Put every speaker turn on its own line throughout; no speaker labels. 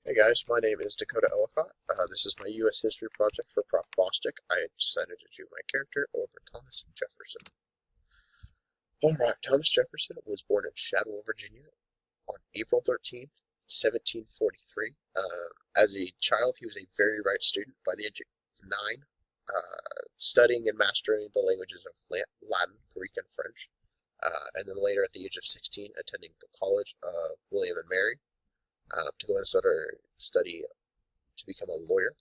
Hey guys, my name is Dakota Ellicott. This is my U.S. history project for Prof. Bostic. I decided to do my character over Thomas Jefferson. Alright, Thomas Jefferson was born in Shadwell, Virginia on April 13th, 1743. As a child, he was a very bright student. By the age of 9, studying and mastering the languages of Latin, Greek, and French. And then later, at the age of 16, attending the College of William and Mary to go and study to become a lawyer.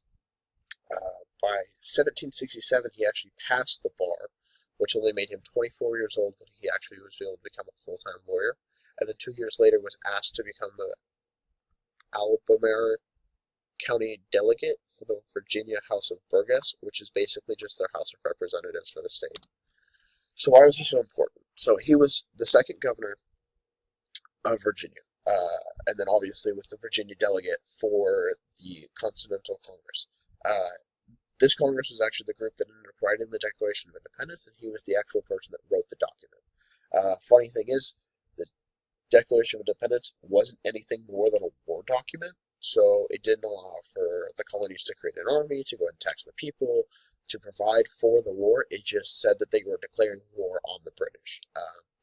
By 1767, he actually passed the bar, which only made him 24 years old when he actually was able to become a full-time lawyer. And then 2 years later was asked to become the Albemarle County delegate for the Virginia House of Burgesses, which is basically just their House of Representatives for the state. So why was he so important? So he was the second governor of Virginia. And then obviously was the Virginia delegate for the Continental Congress. This Congress was actually the group that ended up writing the Declaration of Independence, and he was the actual person that wrote the document. Funny thing is, the Declaration of Independence wasn't anything more than a war document, so it didn't allow for the colonies to create an army, to go and tax the people, to provide for the war. It just said that they were declaring war on the British.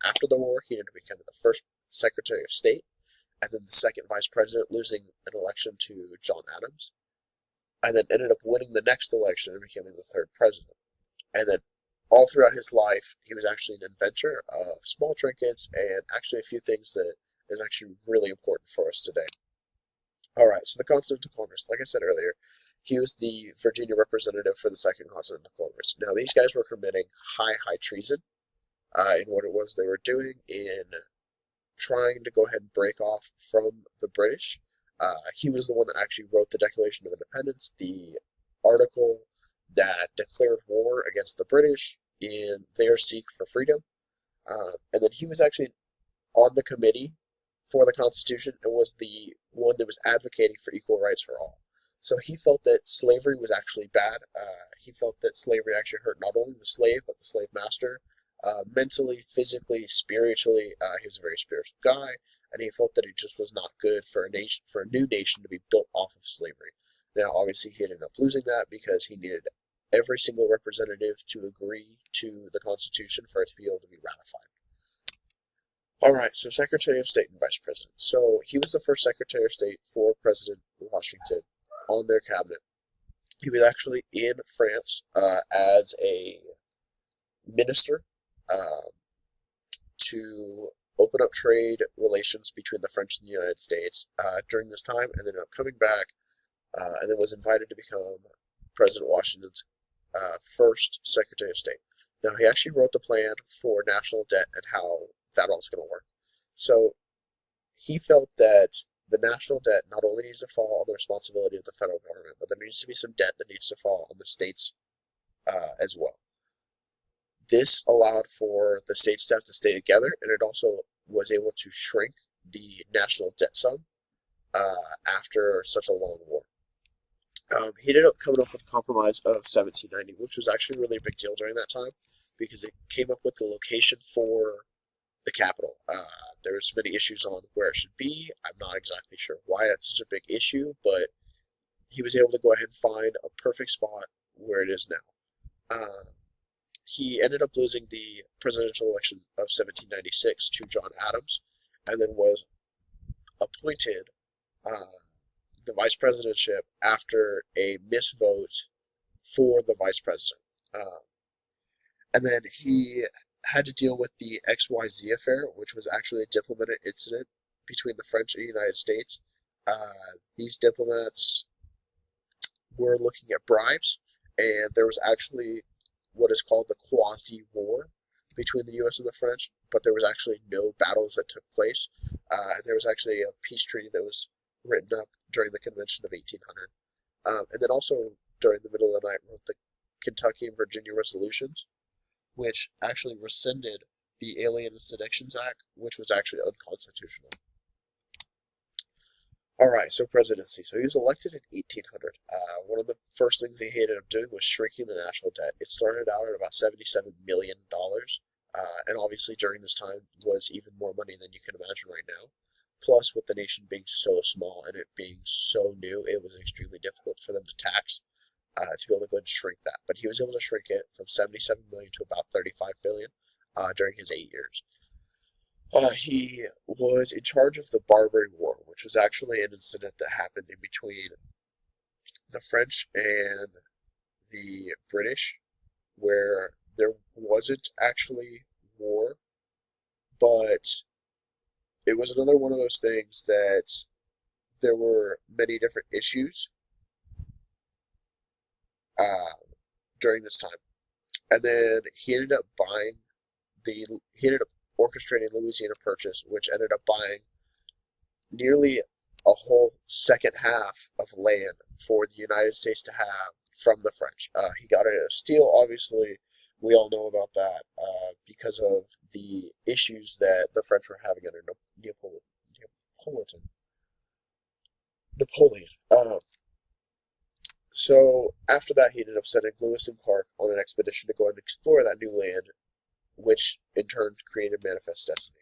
After the war, he ended up becoming the first Secretary of State, and then the second vice president, losing an election to John Adams, and then ended up winning the next election and becoming the third president. And then all throughout his life, he was actually an inventor of small trinkets and actually a few things that is actually really important for us today. Alright, so the Continental Congress, like I said earlier, he was the Virginia representative for the Second Continental Congress. Now, these guys were committing high treason in what it was they were doing in trying to go ahead and break off from the British. He was the one that actually wrote the Declaration of Independence, the article that declared war against the British in their seek for freedom. And then he was actually on the committee for the Constitution and was the one that was advocating for equal rights for all. So he felt that slavery was actually bad. He felt that slavery actually hurt not only the slave, but the slave master. Mentally, physically, spiritually, he was a very spiritual guy, and he felt that it just was not good for a nation, for a new nation to be built off of slavery. Now, obviously, he ended up losing that because he needed every single representative to agree to the Constitution for it to be able to be ratified. Alright, so Secretary of State and Vice President. So he was the first Secretary of State for President Washington on their cabinet. He was actually in France as a minister to open up trade relations between the French and the United States during this time, and then ended up coming back and then was invited to become President Washington's first Secretary of State. Now, he actually wrote the plan for national debt and how that all's going to work. So he felt that the national debt not only needs to fall on the responsibility of the federal government, but there needs to be some debt that needs to fall on the states as well. This allowed for the states to have to stay together, and it also was able to shrink the national debt sum after such a long war. He ended up coming up with a compromise of 1790, which was actually really a big deal during that time because it came up with the location for the capital. There was many issues on where it should be. I'm not exactly sure why that's such a big issue, but he was able to go ahead and find a perfect spot where it is now. He ended up losing the presidential election of 1796 to John Adams, and then was appointed the vice presidentship after a misvote for the vice president. And then he had to deal with the XYZ affair, which was actually a diplomatic incident between the French and the United States. These diplomats were looking at bribes, and there was actually what is called the quasi-war between the U.S. and the French, but there was actually no battles that took place. And there was actually a peace treaty that was written up during the Convention of 1800. And then also during the middle of the night wrote the Kentucky and Virginia resolutions, which actually rescinded the Alien and Seditions Act, which was actually unconstitutional. Alright, so presidency. So he was elected in 1800. One of the first things he ended up doing was shrinking the national debt. It started out at about $77 million, and obviously during this time was even more money than you can imagine right now. Plus, with the nation being so small and it being so new, it was extremely difficult for them to tax, to be able to go and shrink that. But he was able to shrink it from 77 million to about 35 billion during his 8 years. He was in charge of the Barbary War, which was actually an incident that happened in between the French and the British, where there wasn't actually war, but it was another one of those things that there were many different issues during this time. And then he ended up orchestrating the Louisiana Purchase, which ended up buying nearly a whole second half of land for the United States to have from the French. He got it at a steal, obviously. We all know about that because of the issues that the French were having under Napoleon. So after that, he ended up sending Lewis and Clark on an expedition to go and explore that new land, which in turn created Manifest Destiny.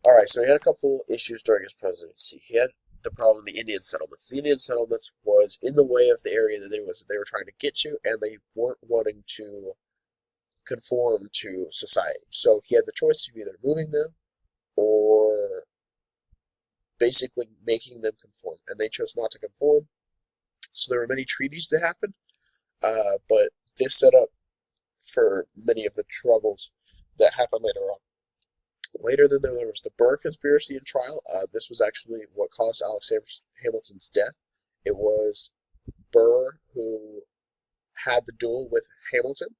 Alright, so he had a couple issues during his presidency. He had the problem of the Indian settlements. The Indian settlements was in the way of the area that they were trying to get to, and they weren't wanting to conform to society. So he had the choice of either moving them or basically making them conform, and they chose not to conform. So there were many treaties that happened, but this set up for many of the troubles that happened later on. Later, then there was the Burr conspiracy and trial. This was actually what caused Alexander Hamilton's death. It was Burr who had the duel with Hamilton,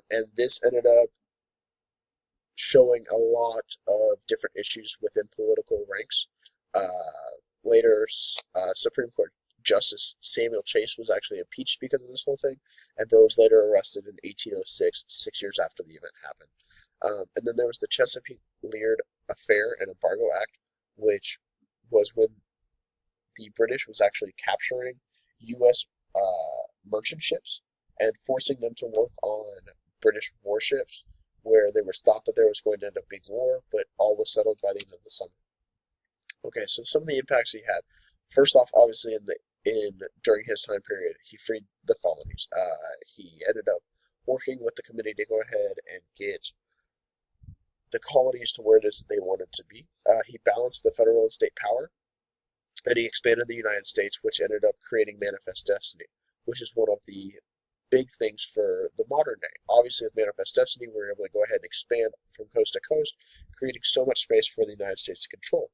and this ended up showing a lot of different issues within political ranks. Later, Supreme Court Justice Samuel Chase was actually impeached because of this whole thing, and Burr was later arrested in 1806, 6 years after the event happened. And then there was the Chesapeake-Leard Affair and Embargo Act, which was when the British was actually capturing U.S. Merchant ships and forcing them to work on British warships, where there was thought that there was going to end up being war, but all was settled by the end of the summer. Okay, so some of the impacts he had. First off, obviously, during his time period, he freed the colonies. He ended up working with the committee to go ahead and get the colonies to where it is they wanted to be. He balanced the federal and state power, and he expanded the United States, which ended up creating Manifest Destiny, which is one of the big things for the modern day. Obviously, with Manifest Destiny, we were able to go ahead and expand from coast to coast, creating so much space for the United States to control.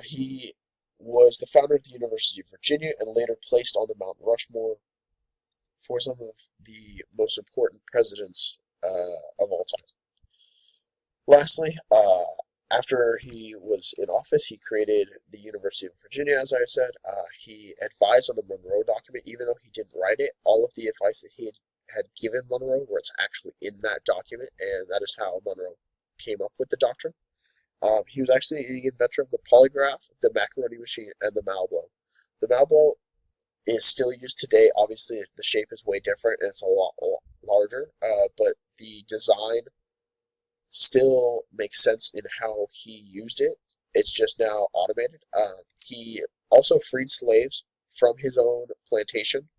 He was the founder of the University of Virginia and later placed on the Mount Rushmore for some of the most important presidents of all time. Lastly, after he was in office, he created the University of Virginia, as I said. He advised on the Monroe document, even though he didn't write it. All of the advice that he had given Monroe, where it's actually in that document, and that is how Monroe came up with the doctrine. He was actually the inventor of the polygraph, the macaroni machine, and the Malblow. The Malblow is still used today. Obviously, the shape is way different, and it's a lot larger, but the design still makes sense in how he used it. It's just now automated. He also freed slaves from his own plantation,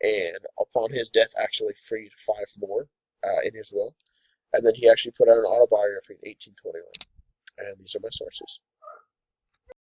and upon his death actually freed 5 more in his will. And then he actually put out an autobiography in 1821. And these are my sources.